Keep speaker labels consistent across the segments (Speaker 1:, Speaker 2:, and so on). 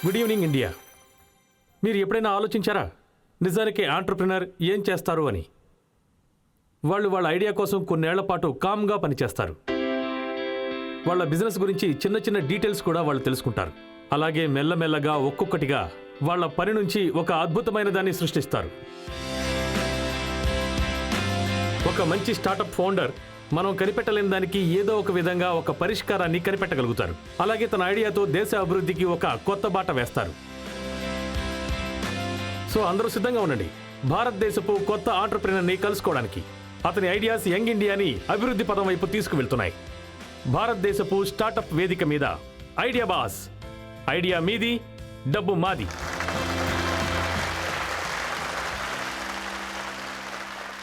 Speaker 1: Good evening India. మీరు ఎప్పుడైనా ఆలోచించారా నిజానికి ఆంట్రప్రినర్ ఏం చేస్తారు అని? వాళ్ళ ఐడియా కోసం కొన్నేళ్ల పాటు కామ్గా పనిచేస్తారు. వాళ్ళ బిజినెస్ గురించి చిన్న చిన్న డీటెయిల్స్ కూడా వాళ్ళు తెలుసుకుంటారు. అలాగే మెల్లమెల్లగా ఒక్కొక్కటిగా వాళ్ళ పని నుంచి ఒక అద్భుతమైన దాన్ని సృష్టిస్తారు. ఒక మంచి స్టార్టప్ ఫౌండర్ మనం కనిపెట్టలేని దానికి ఏదో ఒక విధంగా ఒక పరిష్కారాన్ని కనిపెట్టగలుగుతారు. అలాగే తన ఐడియాతో దేశ అభివృద్ధికి ఒక కొత్త బాట వేస్తారు. సో అందరూ సిద్ధంగా ఉండండి భారతదేశపు కొత్త ఆంట్రప్రినర్ని కలుసుకోవడానికి. అతని ఐడియాస్ యంగ్ ఇండియాని అభివృద్ధి పదం వైపు తీసుకువెళ్తున్నాయి. భారతదేశపు స్టార్టప్ వేదిక మీద ఐడియా బాస్. ఐడియా మీది, డబ్బు మాది.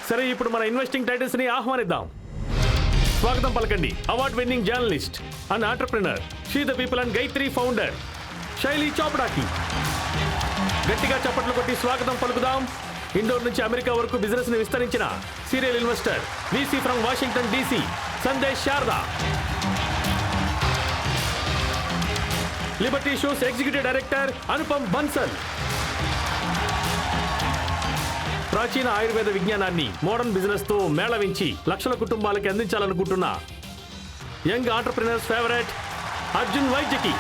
Speaker 1: సరే, ఇప్పుడు మన ఇన్వెస్టింగ్ టైటిల్స్ ని ఆహ్వానిద్దాం. స్వాగతం పలకండి award winning journalist and entrepreneur, SheThePeople and Gytree founder Shaili చోపడాకి. గట్టిగా చప్పట్లు కొట్టి స్వాగతం పలుకుదాం ఇండోర్ నుంచి అమెరికా వరకు బిజినెస్ ని విస్తరించిన serial investor, VC from Washington DC, Sandesh Sharda. Liberty shoes executive director Anupam Bansal. ప్రాచీన ఆయుర్వేద విజ్ఞానాన్ని మోడర్న్ బిజినెస్ తో మేళవించి లక్షల కుటుంబాలకి అందించాలనుకుంటున్న యంగ్ ఆంటర్ప్రినర్స్ ఫేవరెట్ అర్జున్ వైద్యకి.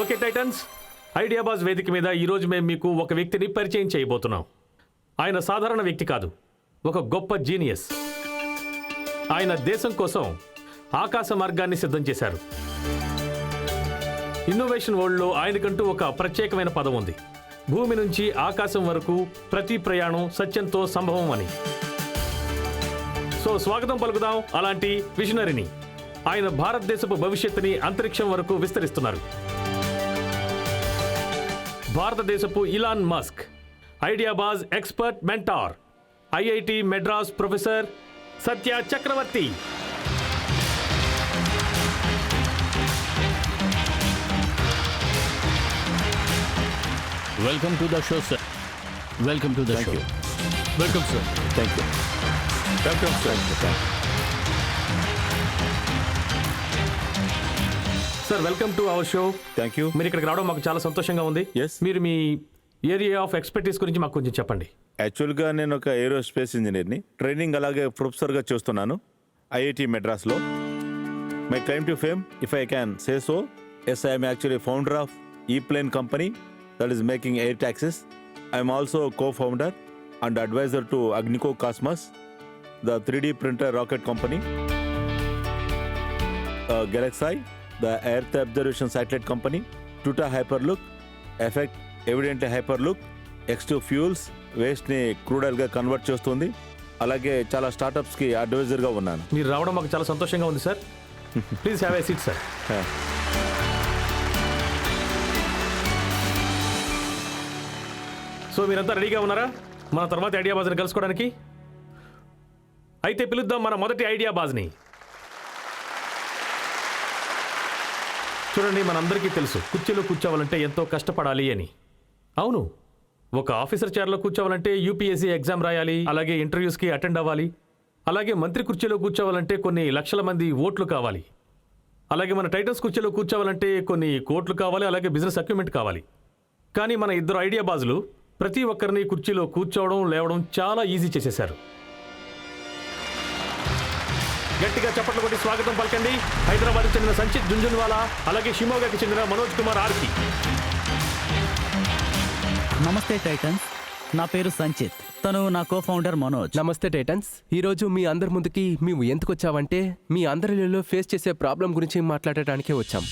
Speaker 1: ఓకే టైటన్స్, ఐడియా బాస్ వేదిక మీద ఈరోజు మేము మీకు ఒక వ్యక్తిని పరిచయం చేయబోతున్నాం. ఆయన సాధారణ వ్యక్తి కాదు, ఒక గొప్ప జీనియస్. ఆయన దేశం కోసం ఆకాశ మార్గాన్ని సిద్ధం చేశారు. ఇన్నోవేషన్ వరల్డ్లో ఆయనకంటూ ఒక ప్రత్యేకమైన పదం ఉంది. భూమి నుంచి ఆకాశం వరకు ప్రతి ప్రయాణం సత్యంతో సంభవం అని. సో స్వాగతం పలుకుదాం అలాంటి విజనరీని. ఆయన భారతదేశపు భవిష్యత్తుని అంతరిక్షం వరకు విస్తరిస్తున్నారు. భారతదేశపు Elon Musk, Ideabaaz expert mentor, IIT Madras professor Satya Chakravarthy.
Speaker 2: Welcome to the show, sir. Welcome to the show.
Speaker 3: Welcome, sir.
Speaker 2: Thank you.
Speaker 3: Welcome, sir.
Speaker 1: Sir, welcome to our show.
Speaker 3: Thank you.
Speaker 1: మీరు ఇక్కడికి రావడం మాకు చాలా సంతోషంగా ఉంది.
Speaker 3: Yes.
Speaker 1: మీరు మీ ఏరియా ఆఫ్ ఎక్స్పర్టీస్ గురించి మాకు కొంచెం చెప్పండి.
Speaker 3: యాక్చువల్గా నేను ఒక ఏరోస్పేస్ ఇంజనీర్ని. ట్రైనింగ్ అలాగే ప్రొఫెసర్గా చేస్తున్నాను ఐఐటి మెడ్రాస్లో. My claim to fame, if I can say so, yes I'm actually founder of E-Plane company that is making air taxis. I am also co-founder and advisor to Agnico Cosmos, the 3D printer rocket company. Galaxy, the Earth observation satellite company. Tuta Hyperlook, Effect Evidently Hyperlook, X2 Fuels, వేస్ట్ని crude ఆయిల్గా convert చేస్తుంది. అలాగే చాలా స్టార్టప్స్కి అడ్వైజర్గా ఉన్నాను.
Speaker 1: మీరు రావడం మాకు చాలా సంతోషంగా ఉంది sir. Please have a seat sir. So మీరంతా రెడీగా ఉన్నారా మన తర్వాత ఐడియా బాజ్ని కలుసుకోవడానికి? అయితే పిలుద్దాం మన మొదటి ఐడియా బాజ్ని. చూడండి, మనందరికీ తెలుసు కుర్చీలో కూర్చోవాలంటే ఎంతో కష్టపడాలి అని. అవును, ఒక ఆఫీసర్ చైర్లో కూర్చోవాలంటే యూపీఎస్సీ ఎగ్జామ్ రాయాలి, అలాగే ఇంటర్వ్యూస్కి అటెండ్ అవ్వాలి. అలాగే మంత్రి కుర్చీలో కూర్చోవాలంటే కొన్ని లక్షల మంది ఓట్లు కావాలి. అలాగే మన టైటన్స్ కుర్చీలో కూర్చోవాలంటే కొన్ని కోట్లు కావాలి, అలాగే బిజినెస్ అక్యుప్మెంట్ కావాలి. కానీ మన ఇద్దరు ఐడియా బాజులు ప్రతి ఒక్కరిని కుర్చీలో కూర్చోవడం లేవడం చాలా ఈజీ చేసేశారు. గట్టిగా చప్పట్లు కొట్టి స్వాగతం పలకండి హైదరాబాద్కి చెందిన సంచిత్ జుంజున్వాలా, అలాగే షిమోగాకి చెందిన మనోజ్ కుమార్ ఆర్కి.
Speaker 4: నమస్తే టైటన్స్, నా పేరు సంచిత్, తను నా కో ఫౌండర్ మనోజ్.
Speaker 5: నమస్తే టైటన్స్. ఈరోజు మీ అందరి ముందుకి మేము ఎందుకు వచ్చామంటే మీ అందరిలో ఫేస్ చేసే ప్రాబ్లం గురించి మాట్లాడటానికే వచ్చాం.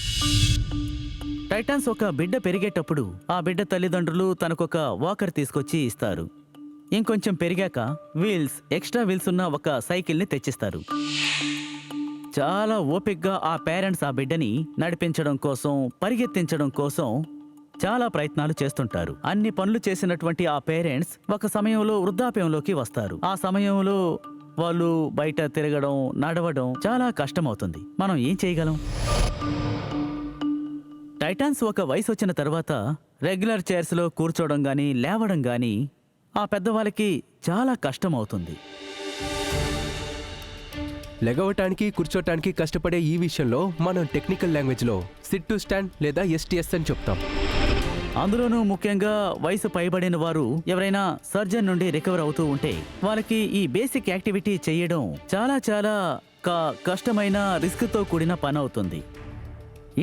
Speaker 4: టైటన్స్, ఒక బిడ్డ పెరిగేటప్పుడు ఆ బిడ్డ తల్లిదండ్రులు తనకొక వాకర్ తీసుకొచ్చి ఇస్తారు. ఇంకొంచెం పెరిగాక ఎక్స్ట్రా వీల్స్ ఉన్న ఒక సైకిల్ని తెచ్చిస్తారు. చాలా ఓపిక్గా ఆ పేరెంట్స్ ఆ బిడ్డని నడిపించడం కోసం, పరిగెత్తించడం కోసం చాలా ప్రయత్నాలు చేస్తుంటారు. అన్ని పనులు చేసినటువంటి ఆ పేరెంట్స్ ఒక సమయంలో వృద్ధాప్యంలోకి వస్తారు. ఆ సమయంలో వాళ్ళు బయట తిరగడం, నడవడం చాలా కష్టమవుతుంది. మనం ఏం చేయగలం? టైటాన్స్ ఒక వయసు వచ్చిన తర్వాత రెగ్యులర్ చైర్స్లో కూర్చోవడం కానీ లేవడం కానీ ఆ పెద్దవాళ్ళకి చాలా కష్టం అవుతుంది.
Speaker 5: లెగవటానికి కూర్చోటానికి కష్టపడే ఈ విషయంలో మనం టెక్నికల్ లాంగ్వేజ్లో సిట్ టు స్టాండ్ లేదా ఎస్టీఎస్ అని చెప్తాం.
Speaker 4: అందులోనూ ముఖ్యంగా వయసు పైబడిన వారు ఎవరైనా సర్జన్ నుండి రికవర్ అవుతూ ఉంటే వాళ్ళకి ఈ బేసిక్ యాక్టివిటీ చేయడం చాలా చాలా కష్టమైన రిస్క్తో కూడిన పని అవుతుంది.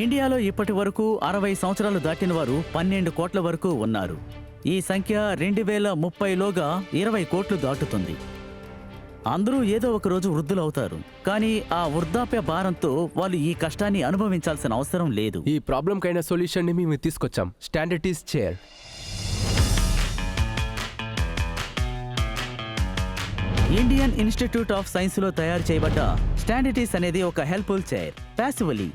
Speaker 4: ఇండియాలో ఇప్పటి వరకు 60 సంవత్సరాలు దాటిన వారు 12 కోట్ల వరకు ఉన్నారు. ఈ సంఖ్య 2030లోగా 20 కోట్లు దాటుతుంది. అందరూ ఏదో ఒక రోజు వృద్ధులవుతారు, కానీ ఆ వృద్ధాప్య భారంతో వాళ్ళు ఈ కష్టాన్ని అనుభవించాల్సిన అవసరం లేదు.
Speaker 5: ఈ ప్రాబ్లంకైన సొల్యూషన్ని మేము తీసుకొచ్చాం, స్టాండర్టీస్ చైర్.
Speaker 4: ఇండియన్ ఇన్స్టిట్యూట్ ఆఫ్ సైన్స్లో తయారు చేయబడ్డ స్టాండర్టీస్ అనేది ఒక హెల్ప్ఫుల్ చైర్. ప్యాసివ్లీ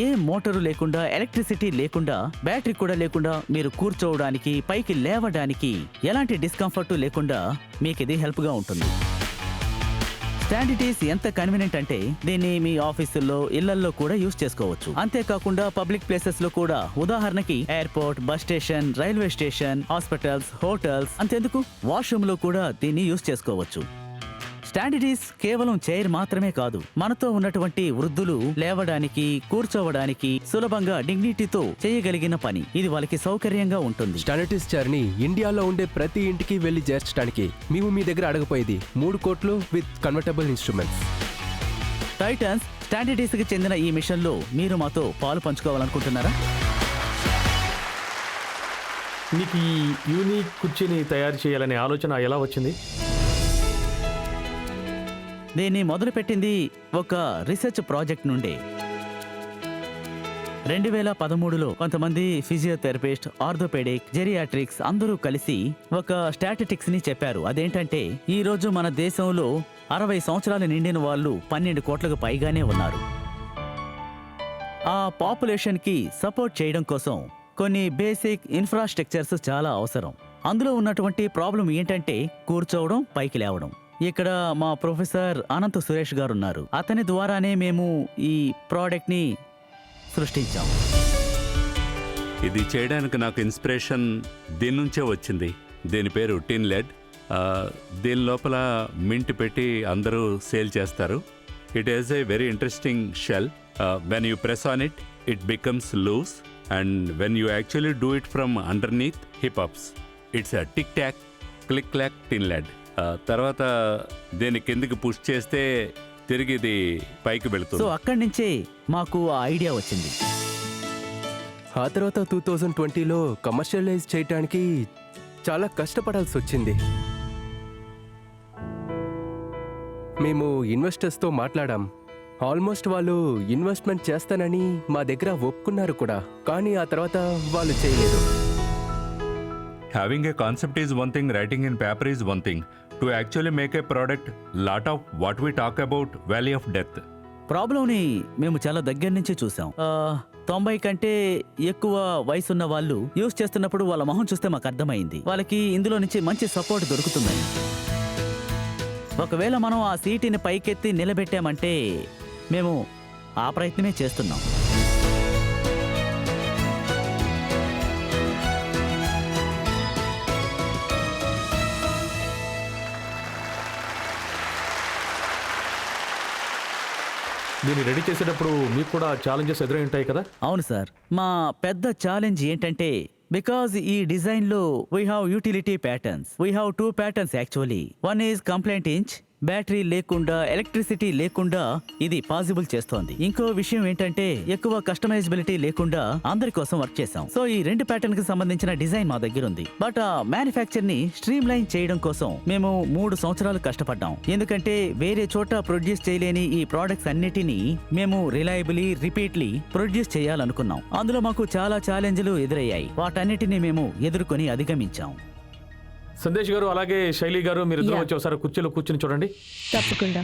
Speaker 4: ఏ మోటారు లేకుండా, ఎలక్ట్రిసిటీ లేకుండా, బ్యాటరీ కూడా లేకుండా మీరు కూర్చోవడానికి, పైకి లేవడానికి ఎలాంటి డిస్కంఫర్ట్ లేకుండా మీకు ఇది హెల్ప్గా ఉంటుంది. స్టాండర్టీస్ ఎంత కన్వీనియంట్ అంటే దీన్ని మీ ఆఫీసుల్లో, ఇళ్లల్లో కూడా యూస్ చేసుకోవచ్చు. అంతేకాకుండా పబ్లిక్ ప్లేసెస్ లో కూడా, ఉదాహరణకి airport, bus station, railway station, hospitals, hotels, అంతెందుకు వాష్రూమ్ లో కూడా దీన్ని యూస్ చేసుకోవచ్చు. స్టాండర్టీస్ కేవలం చైర్ మాత్రమే కాదు, మనతో ఉన్నటువంటి వృద్ధులు లేవడానికి, కూర్చోవడానికి సులభంగా డిగ్నిటీతో చేయగలిగిన పని. ఇది వాళ్ళకి సౌకర్యంగా ఉంటుంది.
Speaker 5: స్టాండర్టీస్ చైర్ని ఇండియాలో ఉండే ప్రతి ఇంటికి వెళ్లి చేర్చడానికి మేము మీ దగ్గర అడగపోయేది 3 కోట్లు విత్ కన్వర్టబుల్ ఇన్స్ట్రుమెంట్స్.
Speaker 4: టైటన్స్ స్టాండర్టీస్ కి చెందిన ఈ మిషన్ లో మీరు మాతో పాలు పంచుకోవాలనుకుంటున్నారా?
Speaker 1: నీకు ఈ యూనిక్ కుర్చీని తయారు చేయాలనే ఆలోచన ఎలా వచ్చింది?
Speaker 4: దీన్ని మొదలుపెట్టింది ఒక రీసెర్చ్ ప్రాజెక్ట్ నుండి. 2013లో కొంతమంది ఫిజియోథెరపిస్ట్, ఆర్థోపెడిక్, జెరియాట్రిక్స్ అందరూ కలిసి ఒక స్టాటిస్టిక్స్ ని చెప్పారు. అదేంటంటే ఈ రోజు మన దేశంలో 60 సంవత్సరాలు నిండిన వాళ్ళు 12 కోట్లకు పైగానే ఉన్నారు. ఆ పాపులేషన్ కి సపోర్ట్ చేయడం కోసం కొన్ని బేసిక్ ఇన్ఫ్రాస్ట్రక్చర్స్ చాలా అవసరం. అందులో ఉన్నటువంటి ప్రాబ్లం ఏంటంటే కూర్చోవడం, పైకి లేవడం. ఇక్కడ మా ప్రొఫెసర్ అనంత సురేష్ గారు ఉన్నారు. అతని ద్వారానే మేము ఈ ప్రోడక్ట్ ని సృష్టించాం.
Speaker 6: ఇది చేయడానికి నాకు ఇన్స్పిరేషన్ దీని నుంచే వచ్చింది. దీని పేరు టిన్ లెడ్. దీని లోపల మింట్ పెట్టి అందరూ సేల్ చేస్తారు. It is a very interesting shell. When you press on it, it becomes loose, and when you actually do it from underneath hip ups. It's a tick tock click clock tin led. తర్వాత దీన్ని కిందికి push చేస్తే తిరిగి ఇది పైకి వెళుతుంది.
Speaker 4: So అక్కడి నుంచే మాకు ఆ ఐడియా వచ్చింది.
Speaker 5: ఆ తర్వాత 2020లో కమర్షియలైజ్ చేయడానికి చాలా కష్టపడాల్సి వచ్చింది. మేము ఇన్వెస్టర్స్తో మాట్లాడాం. ఆల్మోస్ట్ వాళ్ళు ఇన్వెస్ట్మెంట్ చేస్తానని మా దగ్గర ఒప్పుకున్నారు కూడా, కానీ ఆ తర్వాత వాళ్ళు చేయలేదు.
Speaker 6: Having a concept is one thing, writing in paper is one thing. To actually make a product, lot of what we talk about, valley of death.
Speaker 4: ప్రాబ్లంని మేము చాలా దగ్గర నుంచి చూసాం. 90 కంటే ఎక్కువ వయసున్న వాళ్ళు యూజ్ చేస్తున్నప్పుడు వాళ్ళ మొహం చూస్తే మాకు అర్థమైంది వాళ్ళకి ఇందులో నుంచి మంచి సపోర్ట్ దొరుకుతుందని. ఒకవేళ మనం ఆ సీటుని పైకెత్తి నిలబెట్టామంటే మేము ఆ ప్రయత్నమే చేస్తున్నాం.
Speaker 1: దీన్ని రెడీ చేసేటప్పుడు మీకు కూడా ఛాలెంజెస్ ఎదురై ఉంటాయి కదా?
Speaker 4: అవును సార్, మా పెద్ద ఛాలెంజ్ ఏంటంటే బికాజ్ ఈ డిజైన్ లో we have utility patterns. We have 2 patterns actually. One is complaint inch, battery లేకుండా, ఎలక్ట్రిసిటీ లేకుండా ఇది పాసిబుల్ చేస్తోంది. ఇంకో విషయం ఏంటంటే ఎక్కువ కస్టమైజబిలిటీ లేకుండా అందరి కోసం వర్క్ చేసాం. సో ఈ 2 ప్యాటర్న్ కి సంబంధించిన డిజైన్ మా దగ్గర ఉంది. బట్ ఆ మ్యానుఫ్యాక్చర్ ని స్ట్రీమ్ లైన్ చేయడం కోసం మేము 3 సంవత్సరాలు కష్టపడ్డాం. ఎందుకంటే వేరే చోట ప్రొడ్యూస్ చేయలేని ఈ ప్రోడక్ట్స్ అన్నిటినీ మేము రిలయబుల్లీ, రిపీట్లీ ప్రొడ్యూస్ చేయాలనుకున్నాం. అందులో మాకు చాలా ఛాలెంజ్లు ఎదురయ్యాయి. వాటన్నిటిని మేము ఎదుర్కొని అధిగమించాం.
Speaker 1: సందేశ్ గారు, అలాగే శైలి గారు, మీరు ఇద్దరు వచ్చి ఒకసారి కుర్చీలో కూర్చుని చూడండి.
Speaker 7: తప్పకుండా.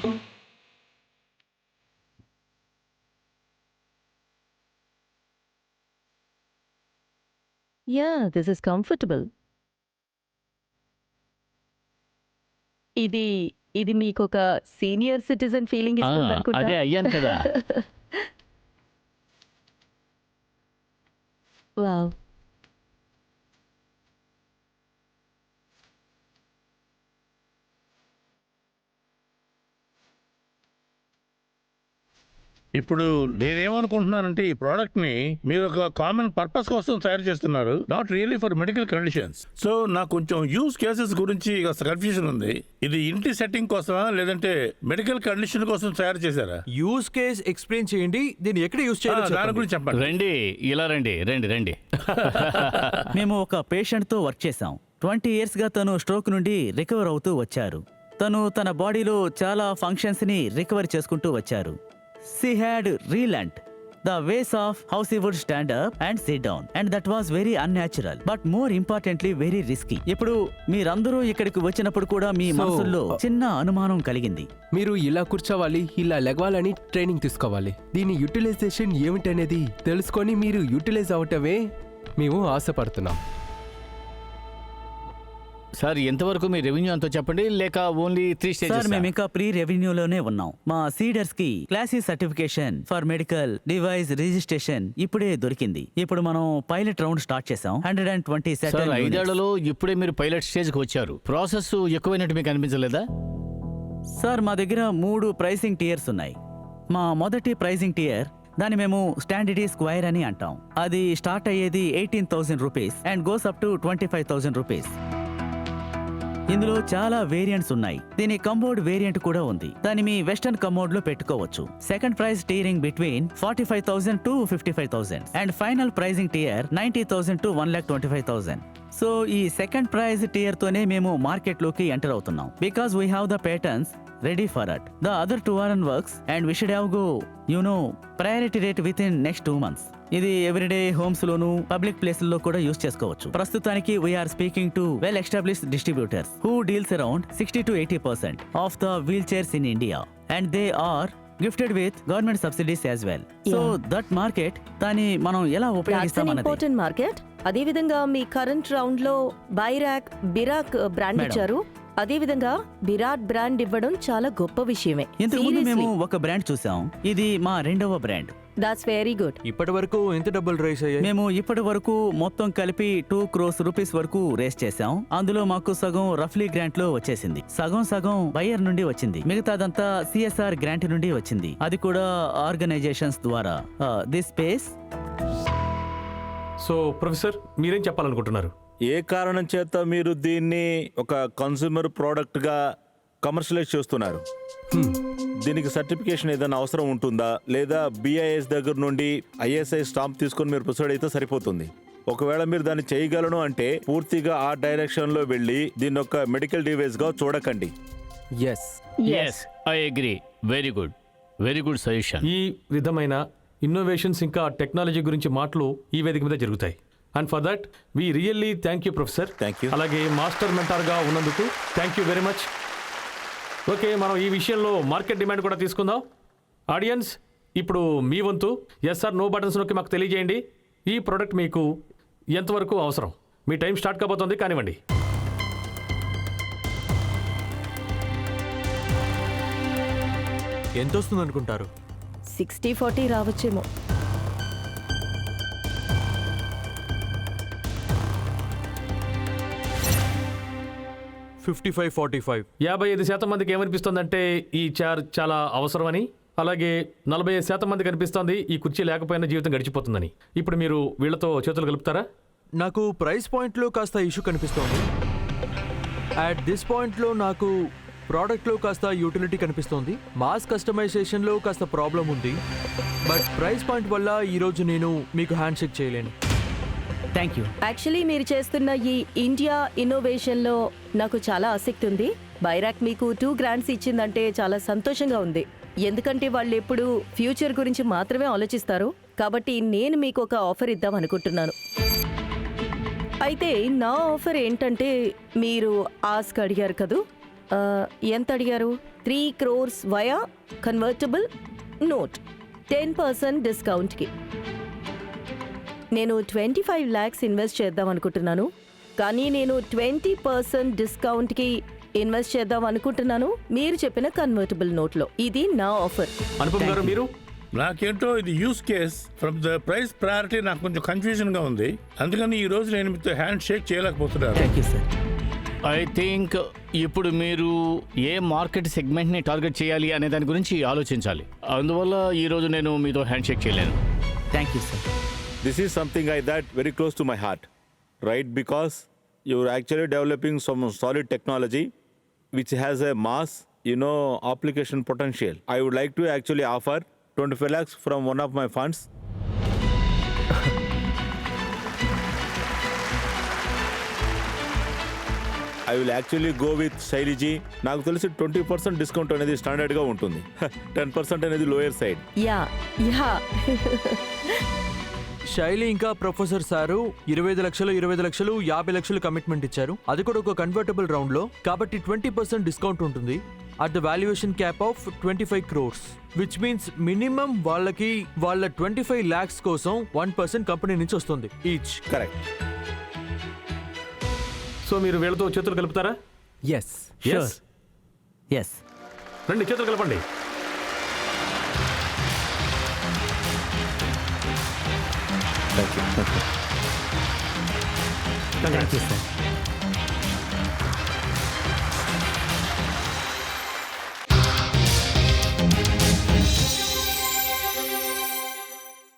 Speaker 7: Yeah, this is comfortable. ఇది ఇది మీకు ఒక సీనియర్ సిటిజన్ ఫీలింగ్ ఇస్తుంది అనుకుంటా.
Speaker 2: అదే అయ్యాను కదా.
Speaker 7: వావ్.
Speaker 8: ఇప్పుడు నేనేమనుకుంటున్నానంటే ఈ ప్రోడక్ట్ ని మీరు ఒక కామన్ పర్పస్ కోసం తయారు చేస్తున్నారు, not really for medical conditions. So నాకు కొంచెం యూస్ కేసెస్ గురించి కన్ఫ్యూజన్ ఉంది. ఇది ఇంటి సెట్టింగ్ కోసమా లేదంటే మెడికల్ కండిషన్ కోసం తయారు చేశారా?
Speaker 9: యూస్ కేస్ ఎక్స్ప్లెయిన్ చేయండి, దీన్ని ఎక్కడ యూస్ చేయాలో
Speaker 8: దాని
Speaker 9: చెప్పండి.
Speaker 8: గురించి చెప్పండి.
Speaker 2: రండి ఇలా రండి రండి రండి
Speaker 4: మేము ఒక పేషెంట్తో వర్క్ చేశాం. 20 ఇయర్స్గా తను స్ట్రోక్ నుండి రికవర్ అవుతూ వచ్చారు. తను తన బాడీలో చాలా ఫంక్షన్స్ని రికవర్ చేసుకుంటూ వచ్చారు. She had relearned the ways of how she would stand up and sit down, and that was very unnatural, but more importantly very risky. ఇప్పుడు మీరందరూ ఇక్కడికి వచ్చినప్పుడు కూడా మీ మనసుల్లో చిన్న అనుమానం కలిగింది.
Speaker 5: మీరు ఇలా కూర్చోవాలి, ఇలా లెగవాలని ట్రైనింగ్ తీసుకోవాలి. దీని యూటిలైజేషన్ ఏమిటనేది తెలుసుకొని మీరు యూటిలైజ్ అవటమే మేము ఆశపడుతున్నాం.
Speaker 2: సార్ ఎంతవరకు మీ రెవెన్యూ అంతో చెప్పండి, లేక ఓన్లీ 3
Speaker 4: సార్
Speaker 2: స్టేజెస్?
Speaker 4: మేము ఇంకా ప్రీ రెవెన్యూలోనే ఉన్నాం. మా సీడర్స్ కి classy certification for medical device registration ఇప్పుడే దొరికింది. ఇప్పుడు మనం పైలట్ రౌండ్ స్టార్ట్ చేసాం. 120
Speaker 2: సార్
Speaker 4: సెటిల్
Speaker 2: 5
Speaker 4: యూనిట్స్.
Speaker 2: ఏళ్లలో ఇప్పుడే మీరు పైలట్ స్టేజ్కి వచ్చారు. ప్రాసెస్ ఎక్కువైనట్టు మీకు అనిపించలేదా?
Speaker 4: సార్ మా దగ్గర 3 ప్రైసింగ్ టియర్స్ ఉన్నాయి. మా మొదటి ప్రైసింగ్ టియర్ దాన్ని మేము స్టాండర్డీ స్క్వైర్ అని అంటాం. అది స్టార్ట్ అయ్యేది 18,000 rupees and goes up to 25,000 rupees. ఇందులో చాలా వేరియంట్స్ ఉన్నాయి. దీని కంబోర్డ్ వేరియంట్ కూడా ఉంది. దాన్ని మీ వెస్టర్న్ కమోడ్ లో పెట్టుకోవచ్చు. Second price tiering between 45,000 to 55,000 and final pricing tier 90,000 to 1,25,000. So ఈ సెకండ్ ప్రైజ్ టియర్ తోనే మేము మార్కెట్ లోకి ఎంటర్ అవుతున్నాం. Because we have the patterns ready for it. The other 2 are in works and we should have go priority rate within next 2 months. ఇది everyday homes లోను public ప్లేస్లలో కూడా use చేసుకోవచ్చు. ప్రస్తుతానికి we're speaking to well established distributors who deals around 60 to 80% of the wheelchairs in India and they are gifted with government subsidies as well. So that market దాన్ని మనం ఎలా ఉపయోగిస్తామన్నది
Speaker 7: important market. అదే విధంగా మీ current round లో BIRAC BIRAC brand
Speaker 4: Madam.
Speaker 7: ఇచ్చారు. అదే విధంగా బిరాట్ brand ఇవ్వడం చాలా గొప్ప విషయమే.
Speaker 4: ఇంతకు ముందు మేము ఒక బ్రాండ్ చూసాం. ఇది మా రెండవ బ్రాండ్.
Speaker 7: That's very good.
Speaker 9: ఇప్పటి వరకు ఎంత డబ్బులు రైస్ అయ్యాయి?
Speaker 4: మేము ఇప్పటి వరకు మొత్తం కలిపి 2 crores రూపీస్ వరకు రేస్ చేసాం. అందులో మాకు సగం రఫ్లీ గ్రాంట్ లో వచ్చేసింది, సగం బయర్ నుండి వచ్చింది, మిగతాదంతా సిఎస్ఆర్ గ్రాంట్ నుండి వచ్చింది. అది కూడా ఆర్గనైజేషన్స్ ద్వారా. This space.
Speaker 1: సో ప్రొఫెసర్ మీరేం చెప్పాలనుకుంటున్నారు?
Speaker 3: ఏ కారణం చేత మీరు దీన్ని ఒక కన్స్యూమర్ ప్రోడక్ట్గా కమర్షియలైజ్ చేస్తున్నారు? దీనికి సర్టిఫికేషన్ ఏదైనా అవసరం ఉంటుందా, లేదా బిఐఎస్ దగ్గర నుండి ఐఎస్ఐ స్టాంప్ తీసుకొని మీరు ప్రొసీడ్ అయితే సరిపోతుంది? ఒకవేళ మీరు దాన్ని చేయగలను అంటే పూర్తిగా ఆ డైరెక్షన్లో వెళ్ళి దీన్ని ఒక మెడికల్ డివైస్గా చూడకండి.
Speaker 5: Yes,
Speaker 2: yes I agree. Very good, very good suggestion.
Speaker 1: ఈ విధమైన ఇన్నోవేషన్స్ ఇంకా టెక్నాలజీ గురించి మాటలు ఈ వేదిక మీద జరుగుతాయి. And for that we really thank you professor.
Speaker 3: Thank you.
Speaker 1: అలాగే మాస్టర్ మెంటార్గా ఉన్నందుకు thank you very much. Okay, మనం ఈ విషయంలో మార్కెట్ డిమాండ్ కూడా తీసుకుందాం. ఆడియన్స్, ఇప్పుడు మీ వంతు ఎస్ ఆర్ నో బటన్స్ నొక్కి మాకు తెలియజేయండి. ఈ ప్రోడక్ట్ మీకు ఎంతవరకు అవసరం? మీ టైం స్టార్ట్ కాబోతోంది, కానివ్వండి.
Speaker 9: ఎంత వస్తుంది అనుకుంటారు?
Speaker 7: 60-40 రావచ్చేమో.
Speaker 9: 55-45.
Speaker 1: 55% మందికి ఏమనిపిస్తోందంటే ఈ చైర్ చాలా అవసరమని, అలాగే 45% మందికి అనిపిస్తోంది ఈ కుర్చీ లేకపోయినా జీవితం గడిచిపోతుందని. ఇప్పుడు మీరు వీళ్ళతో చేతులు కలుపుతారా?
Speaker 9: నాకు ప్రైస్ పాయింట్లో కాస్త ఇష్యూ కనిపిస్తోంది. అట్ దిస్ పాయింట్లో నాకు ప్రోడక్ట్లో కాస్త యూటిలిటీ కనిపిస్తోంది. మాస్ కస్టమైజేషన్లో కాస్త ప్రాబ్లం ఉంది. బట్ ప్రైస్ పాయింట్ వల్ల ఈరోజు నేను మీకు హ్యాండ్ షేక్ చేయలేను.
Speaker 4: Thank you.
Speaker 7: యాక్చువల్లీ మీరు చేస్తున్న ఈ ఇండియా ఇన్నోవేషన్లో నాకు చాలా ఆసక్తి ఉంది. బైరాక్ మీకు 2 grants ఇచ్చిందంటే చాలా సంతోషంగా ఉంది. ఎందుకంటే వాళ్ళు ఎప్పుడు ఫ్యూచర్ గురించి మాత్రమే ఆలోచిస్తారు. కాబట్టి నేను మీకు ఒక ఆఫర్ ఇద్దాం అనుకుంటున్నాను. అయితే నా ఆఫర్ ఏంటంటే, మీరు ఆస్క్ అడిగారు కదూ, ఎంత అడిగారు? 3 crores వయా కన్వర్టబుల్ నోట్ 10% డిస్కౌంట్కి. నేను 25 lakhs ఇన్వెస్ట్ చేద్దాం అనుకుంటున్నాను. కానీ నేను 20% డిస్కౌంట్కి ఇన్వెస్ట్ చేద్దాం అనుకుంటున్నాను మీరు చెప్పిన కన్వర్టబుల్ నోట్లో. ఇది నా ఆఫర్.
Speaker 1: అనుపమ్ గారు మీరు?
Speaker 8: నాకేంటో ఇది use case from the price priority నాకు కొంచెం కన్ఫ్యూజన్ గా ఉంది. అందుకని ఈ రోజు నేను మీతో హ్యాండ్ షేక్ చేయలేకపోతున్నాను.
Speaker 4: Thank you sir.
Speaker 2: I think ఇప్పుడు మీరు ఏ మార్కెట్ సెగ్మెంట్ని టార్గెట్ చేయాలి అనే దాని గురించి ఆలోచించాలి. అందువల్ల ఈరోజు నేను మీతో హ్యాండ్ షేక్ చేయలేను.
Speaker 4: Thank you sir.
Speaker 3: This is something like that very close to my heart, right? Because you're actually developing some solid technology which has a mass, application potential. I would like to actually offer 25 lakhs from one of my funds. I will actually go with Shailiji. నాకు తెలిసి 20% discount అనేది స్టాండర్డ్గా ఉంటుంది. 10% అనేది lower side.
Speaker 7: Yeah yeah
Speaker 9: శైలి ఇంకా professor sir 25 లక్షలు 50 లక్షలు కమిట్మెంట్ ఇచ్చారు. అది కూడా ఒక కన్వర్టబుల్ రౌండ్ లో, కాబట్టి 20% డిస్కౌంట్ ఉంటుంది at the valuation cap of 25 crores, which means minimum వాళ్ళకి వాళ్ళ 25 lakhs కోసం 1% కంపెనీ నుంచి వస్తుంది ఈచ్.
Speaker 3: కరెక్ట్.
Speaker 1: సో మీరు వీళ్ళతో చేతులు కలుపుతారా?
Speaker 5: ఎస్.
Speaker 1: Yes.
Speaker 4: ఎస్.
Speaker 1: రండి చేతులు కలపండి.
Speaker 3: Thank you.
Speaker 4: Thank you sir.